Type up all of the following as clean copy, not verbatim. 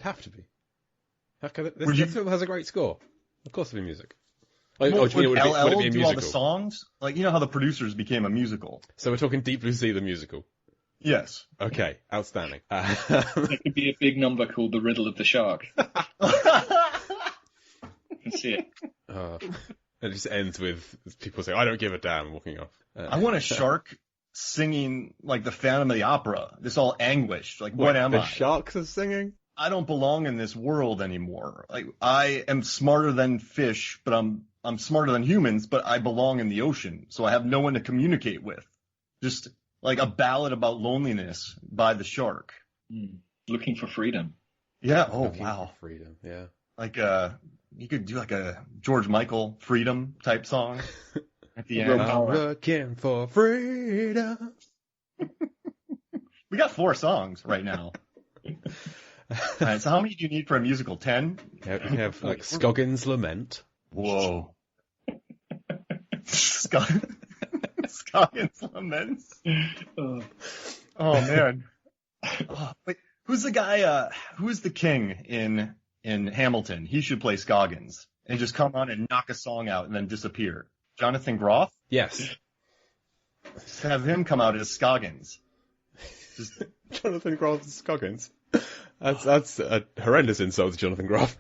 Have to be. This film has a great score. Of course it'll be music. Like, would would it be a do musical? all the songs? Like, you know how the producers became a musical? So we're talking Deep Blue Sea, the musical. Yes. Okay, outstanding. There could be a big number called The Riddle of the Shark. I can see it. It just ends with people saying, I don't give a damn, walking off. I want a shark singing like the Phantom of the Opera. This all anguished. Like, what am I? The sharks are singing? I don't belong in this world anymore. Like, I am smarter than fish, but I'm smarter than humans, but I belong in the ocean, so I have no one to communicate with. Just like a ballad about loneliness by the shark. Looking for freedom. Yeah. Oh, Looking wow. for freedom. Yeah. Like you could do like a George Michael Freedom type song at the end. I'm looking for freedom. We got 4 songs right now. All right, so how many do you need for a musical? 10? Yeah, we have like Scoggins' Lament. Whoa. Scoggins Laments. Oh man. Oh, wait, who's the guy? Who's the king in Hamilton? He should play Scoggins and just come on and knock a song out and then disappear. Jonathan Groff? Yes. Just have him come out as Scoggins. Just Jonathan Groff as Scoggins. That's a horrendous insult to Jonathan Groff.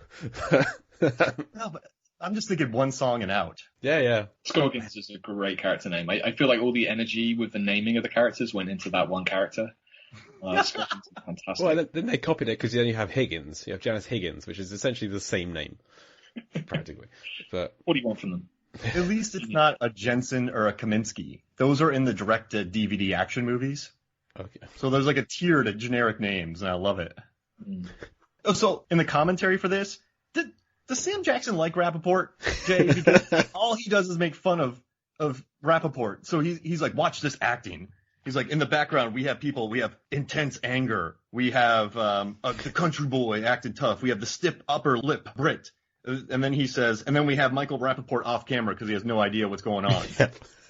no, but I'm just thinking one song and out. Yeah. Scoggins is a great character name. I feel like all the energy with the naming of the characters went into that one character. Scoggins is fantastic. Well, then they copied it because then you have Higgins. You have Janice Higgins, which is essentially the same name, practically. But what do you want from them? At least it's not a Jensen or a Kaminsky. Those are in the direct-to-DVD action movies. Okay. So there's like a tier to generic names, and I love it. Oh, so in the commentary for this, does Sam Jackson like Rappaport, Jay? Because all he does is make fun of Rappaport. So he's like, watch this acting. He's like, in the background, we have people, we have intense anger. We have the country boy acting tough. We have the stiff upper lip Brit. And then he says, and then we have Michael Rappaport off camera because he has no idea what's going on.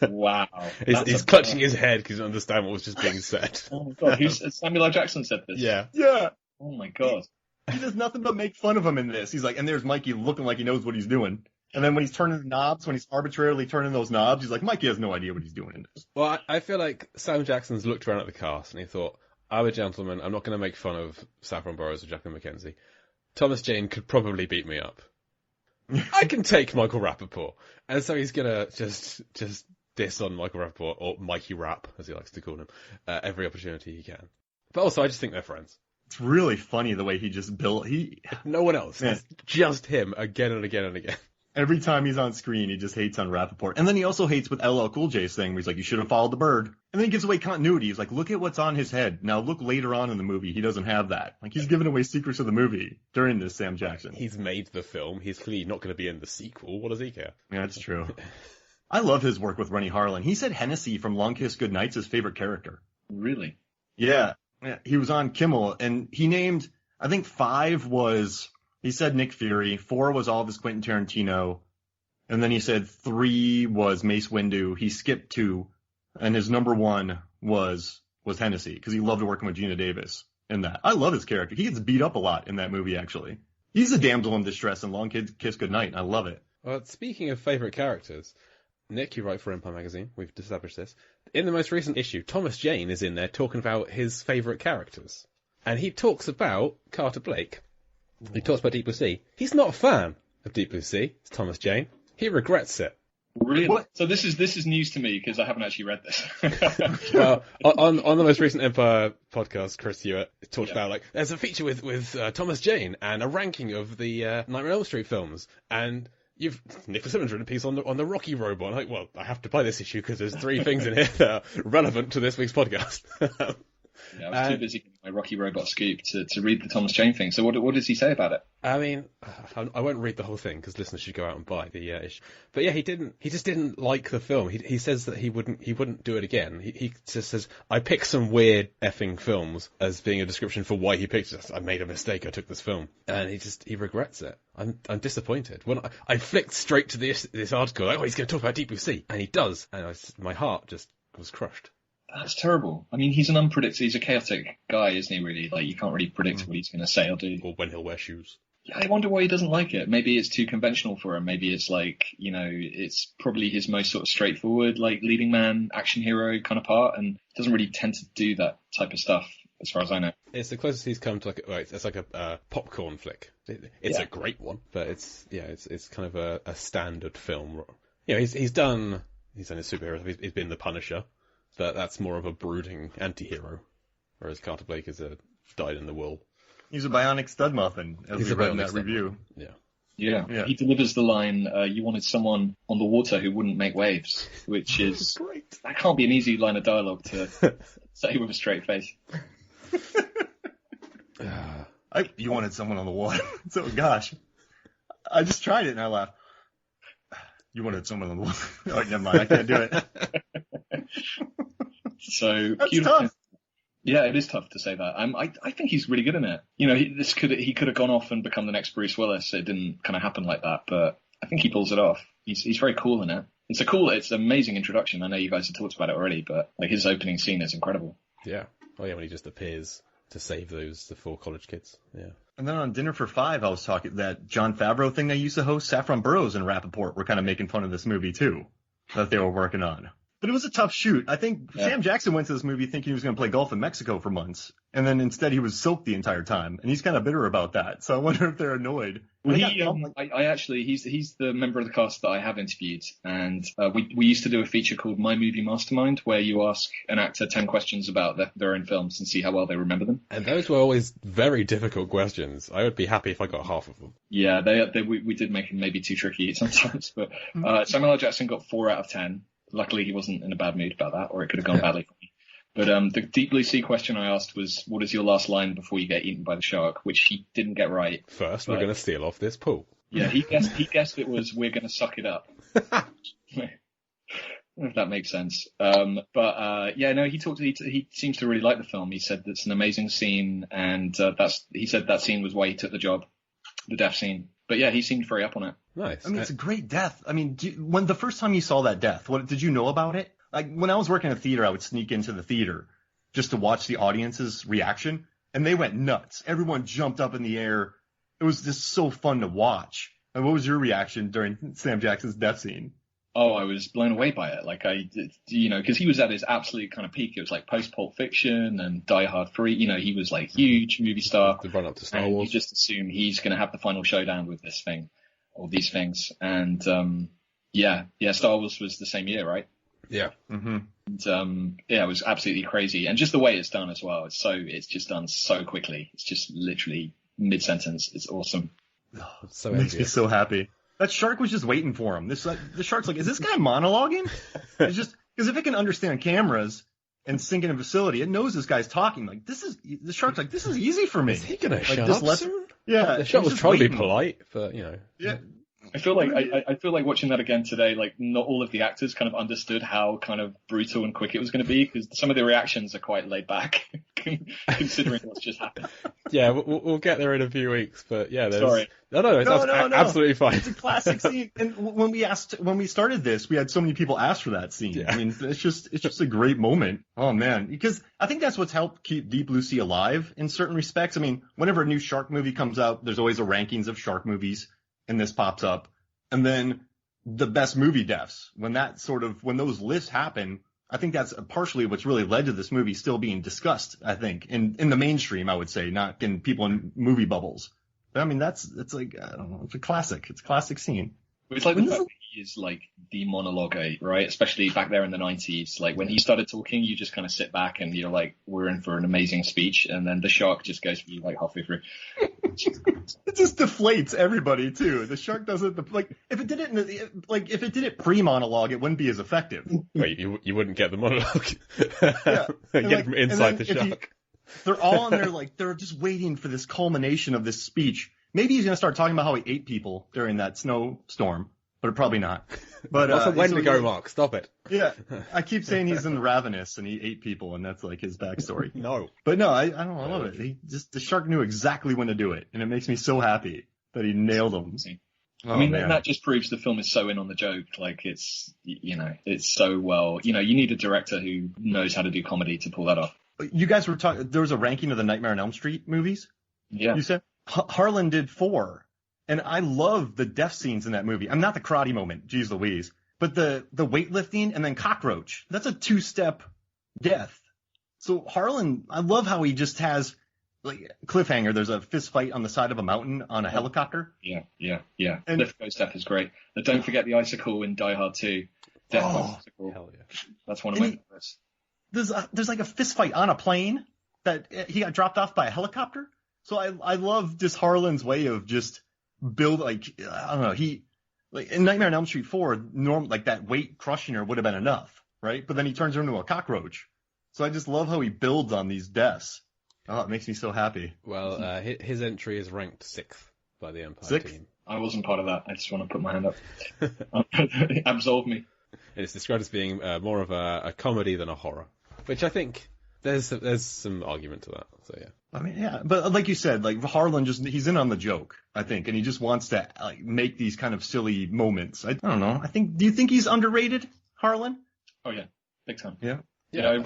Wow. He's clutching his head because he doesn't understand what was just being said. Oh my god, Samuel L. Jackson said this? Yeah. Oh my god. He does nothing but make fun of him in this. He's like, and there's Mikey looking like he knows what he's doing. And then when he's turning the knobs, when he's arbitrarily turning those knobs, he's like, Mikey has no idea what he's doing in this. Well, I feel like Sam Jackson's looked around at the cast and he thought, I'm a gentleman, I'm not going to make fun of Saffron Burrows or Jacqueline McKenzie. Thomas Jane could probably beat me up. I can take Michael Rappaport. And so he's going to just diss on Michael Rappaport, or Mikey Rapp, as he likes to call him, every opportunity he can. But also, I just think they're friends. It's really funny the way he just built. No one else. Yeah. It's just him again and again and again. Every time he's on screen, he just hates on Rappaport. And then he also hates with LL Cool J's thing, where he's like, you should have followed the bird. And then he gives away continuity. He's like, look at what's on his head. Now look later on in the movie. He doesn't have that. Like, he's giving away secrets of the movie during this, Sam Jackson. He's made the film. He's clearly not going to be in the sequel. What does he care? Yeah, that's true. I love his work with Rennie Harlan. He said Hennessy from Long Kiss Goodnight's his favorite character. Really? Yeah. He was on Kimmel, and he named, I think 5 was, he said Nick Fury, 4 was all of his Quentin Tarantino, and then he said 3 was Mace Windu. He skipped 2, and his number 1 was Hennessy, because he loved working with Gina Davis in that. I love his character. He gets beat up a lot in that movie, actually. He's a damsel in distress in Long Kiss Goodnight, and I love it. Well, speaking of favourite characters, Nick, you write for Empire Magazine. We've established this. In the most recent issue, Thomas Jane is in there talking about his favourite characters. And he talks about Carter Blake. He talks about Deep Blue Sea. He's not a fan of Deep Blue Sea. It's Thomas Jane. He regrets it. Really? What? So this is news to me because I haven't actually read this. Well, on the most recent Empire podcast, Chris Hewitt talked about, like, there's a feature with Thomas Jane and a ranking of the Nightmare on Elm Street films. And Nicholas Simmons written a piece on the Rocky robot. I'm like, well, I have to buy this issue because there's 3 things in here that are relevant to this week's podcast. Yeah, I was too busy getting my Rocky Robot scoop to read the Thomas Jane thing. So what does he say about it? I mean, I won't read the whole thing because listeners should go out and buy the issue. But yeah, he just didn't like the film. He says that he wouldn't do it again. He just says, I picked some weird effing films as being a description for why he picked it. I made a mistake. I took this film, and he regrets it. I'm disappointed. When I flicked straight to this article, like, oh, he's going to talk about Deep Blue Sea, and he does, and my heart just was crushed. That's terrible. I mean, he's an unpredictable, he's a chaotic guy, isn't he, really? Like, you can't really predict what he's going to say or do. Or when he'll wear shoes. Yeah, I wonder why he doesn't like it. Maybe it's too conventional for him. Maybe it's like, you know, it's probably his most sort of straightforward, like, leading man, action hero kind of part, and doesn't really tend to do that type of stuff, as far as I know. It's the closest he's come to, like, it's like a popcorn flick. It's a great one, but it's kind of a standard film. You know, he's done his superhero stuff. He's been the Punisher, but that's more of a brooding anti-hero, whereas Carter Blake is a dyed-in-the-wool. He's a bionic stud muffin, as we read in that review. Yeah. He delivers the line, you wanted someone on the water who wouldn't make waves, which is... Great. That can't be an easy line of dialogue to say with a straight face. You wanted someone on the water. So, gosh. I just tried it and I laughed. You wanted someone on the water. Oh, never mind. I can't do it. So That's tough. Yeah, it is tough to say that. I think he's really good in it. You know, he could have gone off and become the next Bruce Willis. It didn't kind of happen like that, but I think he pulls it off. He's very cool in it. It's an amazing introduction. I know you guys have talked about it already, but like his opening scene is incredible. Yeah. Oh yeah, when he just appears to save the 4 college kids. Yeah. And then on Dinner for Five, I was talking that Jon Favreau thing I used to host. Saffron Burrows and Rappaport were kind of making fun of this movie too, that they were working on. But it was a tough shoot. I think Sam Jackson went to this movie thinking he was going to play golf in Mexico for months, and then instead he was soaked the entire time, and he's kind of bitter about that. So I wonder if they're annoyed. Well, he's the member of the cast that I have interviewed, and we used to do a feature called My Movie Mastermind, where you ask an actor 10 questions about their own films and see how well they remember them. And those were always very difficult questions. I would be happy if I got half of them. Yeah, we did make them maybe too tricky sometimes, but Samuel L. Jackson got 4 out of 10. Luckily, he wasn't in a bad mood about that, or it could have gone badly for me. But the Deep Blue Sea question I asked was, what is your last line before you get eaten by the shark? Which he didn't get right. First, we're going to steal off this pool. Yeah, he guessed it was, we're going to suck it up. If that makes sense. He seems to really like the film. He said that's an amazing scene, and he said that scene was why he took the job, the death scene. But yeah, he seemed very up on it. Nice. I mean, it's a great death. I mean, when the first time you saw that death, what did you know about it? Like, when I was working in a theater, I would sneak into the theater just to watch the audience's reaction, and they went nuts. Everyone jumped up in the air. It was just so fun to watch. And what was your reaction during Sam Jackson's death scene? Oh, I was blown away by it. Like, because he was at his absolute kind of peak. It was like post Pulp Fiction and Die Hard 3. You know, he was like huge movie star. The run up to Star Wars. You just assume he's going to have the final showdown with this thing, or these things. And Star Wars was the same year, right? Yeah. Mm-hmm. And, it was absolutely crazy. And just the way it's done as well. It's just done so quickly. It's just literally mid-sentence. It's awesome. Oh, so makes me so happy. That shark was just waiting for him. The shark's like, is this guy monologuing? It's just because if it can understand cameras and sync in a facility, it knows this guy's talking. Like, the shark's like, this is easy for me. Is he gonna shut up soon? Yeah, the shark was trying to be polite, but you know. Yeah. I feel like watching that again today, like not all of the actors kind of understood how kind of brutal and quick it was going to be, because some of the reactions are quite laid back, considering what's just happened. Yeah, we'll get there in a few weeks, but yeah, Sorry. No, it's absolutely fine. It's a classic scene. And when we started this, we had so many people ask for that scene. Yeah. I mean, it's just a great moment. Oh man, because I think that's what's helped keep Deep Blue Sea alive in certain respects. I mean, whenever a new shark movie comes out, there's always a rankings of shark movies, and this pops up. And then the best movie deaths, when those lists happen, I think that's partially what's really led to this movie still being discussed, I think, in the mainstream, I would say, not in people in movie bubbles. But I mean, it's like, I don't know, it's a classic. It's a classic scene. It's like the fact that he is like the monologue, right? Especially back there in the 90s. Like when he started talking, you just kind of sit back and you're like, we're in for an amazing speech. And then the shark just goes for you like halfway through. It just deflates everybody too. The shark doesn't like if it did it pre-monologue, it wouldn't be as effective. Wait, you wouldn't get the monologue. Yeah, get from inside the shark. They're all in there like they're just waiting for this culmination of this speech. Maybe he's gonna start talking about how he ate people during that snowstorm, but probably not. But what's a Wendigo, Mark? Stop it. Yeah, I keep saying he's in Ravenous and he ate people, and that's like his backstory. No, but no, I don't know. I love it. The shark knew exactly when to do it, and it makes me so happy that he nailed him. Oh, I mean, man. that just proves the film is so in on the joke. Like, it's, it's so well, you need a director who knows how to do comedy to pull that off. You guys were talking, there was a ranking of the Nightmare on Elm Street movies. Yeah. You said Harlan did 4. And I love the death scenes in that movie. I'm not the karate moment, geez Louise, but the weightlifting and then cockroach. That's a 2-step death. So Harlan, I love how he just has, like, cliffhanger. There's a fist fight on the side of a mountain on a helicopter. Yeah. And Lithgow's death is great. But don't forget the icicle in Die Hard 2. Death by icicle. Hell yeah. That's one of my favorites. There's like a fist fight on a plane that he got dropped off by a helicopter. So I love just Harlan's way of just build, like, I don't know, he, like, in Nightmare on Elm Street 4, like that weight crushing her would have been enough, right? But then he turns her into a cockroach. So I just love how he builds on these deaths. Oh, it makes me so happy. Well, his entry is ranked 6th by the Empire 6th? team. I wasn't part of that. I just want to put my hand up. Absolve me. And it's described as being more of a comedy than a horror, which I think there's some argument to that. So yeah. I mean, yeah, but like you said, like Harlan he's in on the joke, I think, and he just wants to, like, make these kind of silly moments. I don't know. Do you think he's underrated, Harlan? Oh yeah, big time. Yeah. I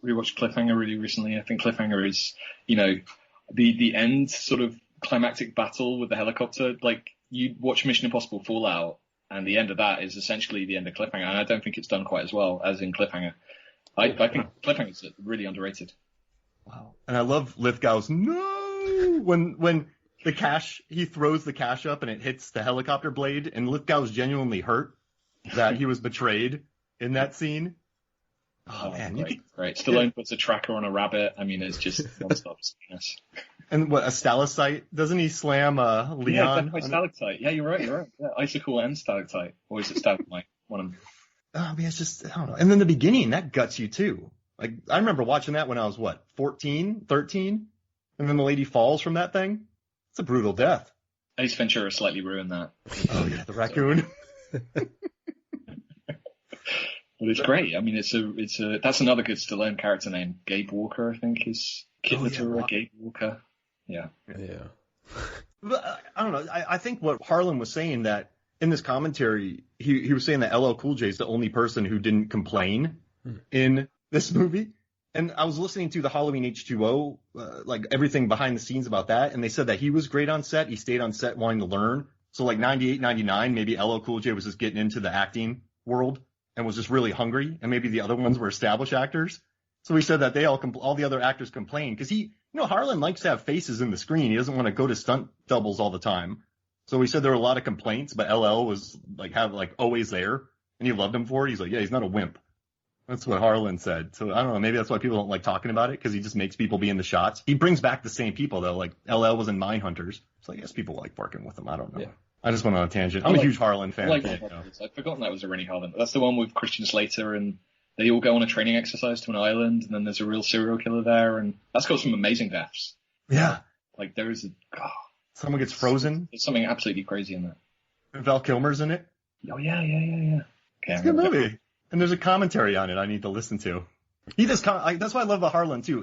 rewatched Cliffhanger really recently. I think Cliffhanger is, the end sort of climactic battle with the helicopter. Like, you watch Mission Impossible Fallout, and the end of that is essentially the end of Cliffhanger, and I don't think it's done quite as well as in Cliffhanger. I think Cliffhanger is really underrated. Wow. And I love Lithgow's no when he throws the cash up and it hits the helicopter blade, and Lithgow's genuinely hurt that he was betrayed in that scene. Oh man, great. Stallone puts a tracker on a rabbit. I mean, it's just non-stop sweetness. And what, a stalactite? Doesn't he slam Leon? Yeah, stalactite. Yeah, you're right. Yeah, icicle and stalactite. Or is it stalagmite? One of them. I mean, it's just, I don't know. And then the beginning, that guts you too. Like, I remember watching that when I was, 14, 13? And then the lady falls from that thing. It's a brutal death. Ace Ventura slightly ruined that. Oh yeah, the raccoon. But it's great. I mean, that's another good Stallone character name. Gabe Walker, I think, is Kid Ventura, Gabe Walker. Yeah. Yeah. But, I don't know. I think what Harlan was saying, that in this commentary, he was saying that LL Cool J is the only person who didn't complain in this movie. And I was listening to the Halloween H2O, like everything behind the scenes about that. And they said that he was great on set. He stayed on set wanting to learn. So like 98, 99, maybe LL Cool J was just getting into the acting world and was just really hungry. And maybe the other ones were established actors. So he said that all the other actors complained because Harlan likes to have faces in the screen. He doesn't want to go to stunt doubles all the time. So he said there were a lot of complaints, but LL was always there, and he loved him for it. He's like, yeah, he's not a wimp. That's what Harlan said. So I don't know, maybe that's why people don't like talking about it, because he just makes people be in the shots. He brings back the same people though, like LL was in Mindhunters. So I guess people like working with him. I don't know. Yeah. I just went on a tangent. I'm a huge Harlan fan. I'd forgotten that was a Rennie Harlan. That's the one with Christian Slater, and they all go on a training exercise to an island, and then there's a real serial killer there, and that's got some amazing deaths. Yeah. Like there is someone gets frozen. There's something absolutely crazy in that. And Val Kilmer's in it. Oh yeah. Okay, it's a good movie. And there's a commentary on it I need to listen to. He does. That's why I love the Harlan too.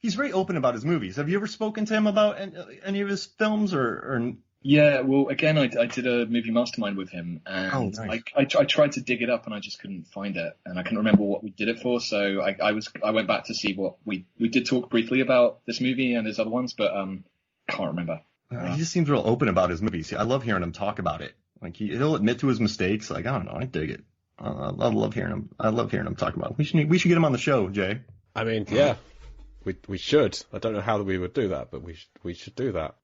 He's very open about his movies. Have you ever spoken to him about any of his films or? Yeah, well, again, I did a movie mastermind with him, and nice. I tried to dig it up, and I just couldn't find it, and I couldn't remember what we did it for. So I went back to see what we did talk briefly about this movie and his other ones, but can't remember. He just seems real open about his movies. I love hearing him talk about it. Like he'll admit to his mistakes. Like I don't know, I dig it. I love hearing him. I love hearing him talk about it. We should get him on the show, Jay. I mean, yeah, we should. I don't know how we would do that, but we should do that.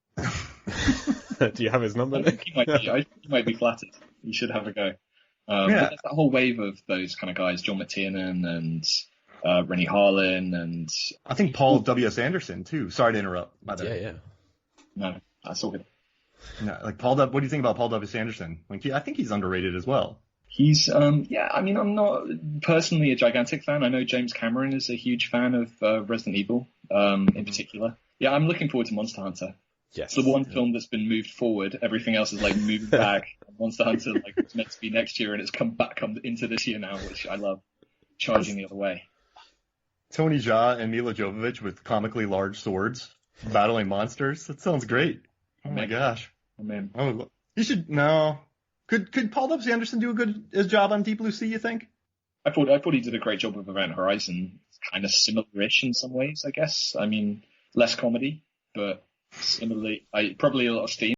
Do you have his number? I think he might be flattered. He should have a go. But there's that whole wave of those kind of guys, John McTiernan and Rennie Harlan, and I think Paul W.S. Anderson too. Sorry to interrupt. Yeah. No, that's all good. No, like what do you think about Paul W.S. Anderson? Like, I think he's underrated as well. He's, I mean, I'm not personally a gigantic fan. I know James Cameron is a huge fan of Resident Evil, in particular. Yeah, I'm looking forward to Monster Hunter. Yes. It's the one film that's been moved forward. Everything else is moving back. Monster Hunter was meant to be next year, and it's come into this year now, which I love. Charging the other way. Tony Jaa and Mila Jovovich with comically large swords battling monsters. That sounds great. Oh my gosh. I mean, He should no. Could Paul W. Anderson do a good job on Deep Blue Sea? You think? I thought he did a great job with Event Horizon. Kind of similar-ish in some ways, I guess. I mean, less comedy, but similarly, probably a lot of steam.